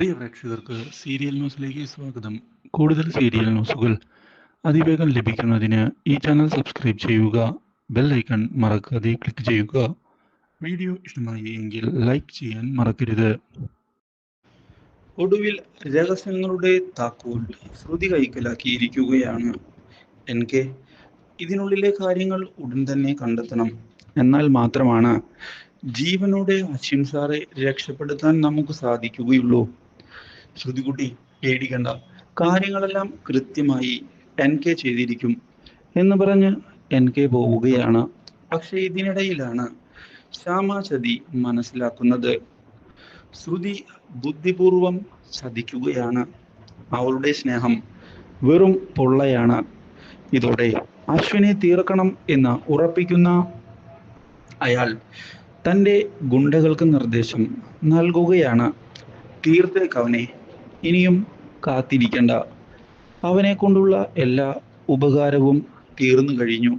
പ്രിയ പ്രേക്ഷകർക്ക് സീരിയൽ ന്യൂസിലേക്ക് സ്വാഗതം. കൂടുതൽ സീരിയൽ ന്യൂസുകൾ അതിവേഗം ലഭിക്കുന്നതിന് ഈ ചാനൽ സബ്സ്ക്രൈബ് ചെയ്യുക. ബെൽ ഐക്കൺ മറക്കാതെ ക്ലിക്ക് ചെയ്യുക. വീഡിയോ ഇഷ്ടമായി എങ്കിൽ ലൈക്ക് ചെയ്യാൻ മറക്കരുത്. ഒടുവിൽ രഹസ്യങ്ങളുടെ താക്കോൽ ശ്രുതി കൈക്കലാക്കിയിരിക്കുകയാണ്. എനിക്ക് ഇതിനുള്ളിലെ കാര്യങ്ങൾ ഉടൻ തന്നെ കണ്ടെത്തണം. എന്നാൽ മാത്രമാണ് ജീവനോടെ അശ്വിൻ സാറെ രക്ഷപ്പെടുത്താൻ നമുക്ക് സാധിക്കുകയുള്ളൂ. ശ്രുതികുട്ടി, പേടിക്കണ്ട, കാര്യങ്ങളെല്ലാം കൃത്യമായി NK ചെയ്തിരിക്കും എന്ന് പറഞ്ഞ് NK പോവുകയാണ്. പക്ഷെ ഇതിനിടയിലാണ് ശ്യാമ ചതി മനസ്സിലാക്കുന്നത്. ശ്രുതി ബുദ്ധിപൂർവം ചതിക്കുകയാണ്. അവളുടെ സ്നേഹം വെറും പൊള്ളയാണ്. ഇതോടെ അശ്വിനെ തീർക്കണം എന്ന് ഉറപ്പിക്കുന്ന അയാൾ തൻ്റെ ഗുണ്ടകൾക്ക് നിർദ്ദേശം നൽകുകയാണ്. തീർത്തേക്കവനെ, ഇനിയും കാത്തിരിക്കണ്ട. അവനെ കൊണ്ടുള്ള എല്ലാ ഉപകാരവും തീർന്നു കഴിഞ്ഞു.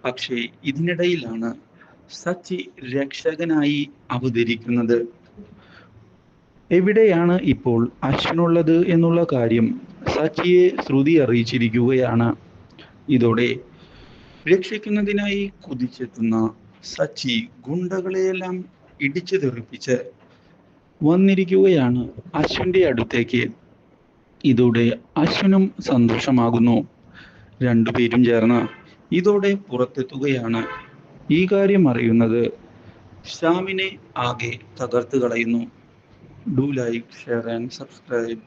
പക്ഷേ ഇതിനിടയിലാണ് സച്ചി രക്ഷകനായി അവതരിക്കുന്നത്. എവിടെയാണ് ഇപ്പോൾ അശ്വിനുള്ളത് എന്നുള്ള കാര്യം സച്ചിയെ ശ്രുതി അറിയിച്ചിരിക്കുകയാണ്. ഇതോടെ രക്ഷിക്കുന്നതിനായി കുതിച്ചെത്തുന്ന സച്ചി ഗുണ്ടകളെയെല്ലാം ഇടിച്ചു തെറിപ്പിച്ച് വന്നിരിക്കുകയാണ് അശ്വിൻ്റെ അടുത്തേക്ക്. ഇതോടെ അശ്വിനും സന്തോഷമാകുന്നു. രണ്ടുപേരും ചേർന്ന് ഇതോടെ പുറത്തെത്തുകയാണ്. ഈ കാര്യം അറിയുന്നത് ശ്യാമിനെ ആകെ തകർത്ത് കളയുന്നു. Do like, share and subscribe.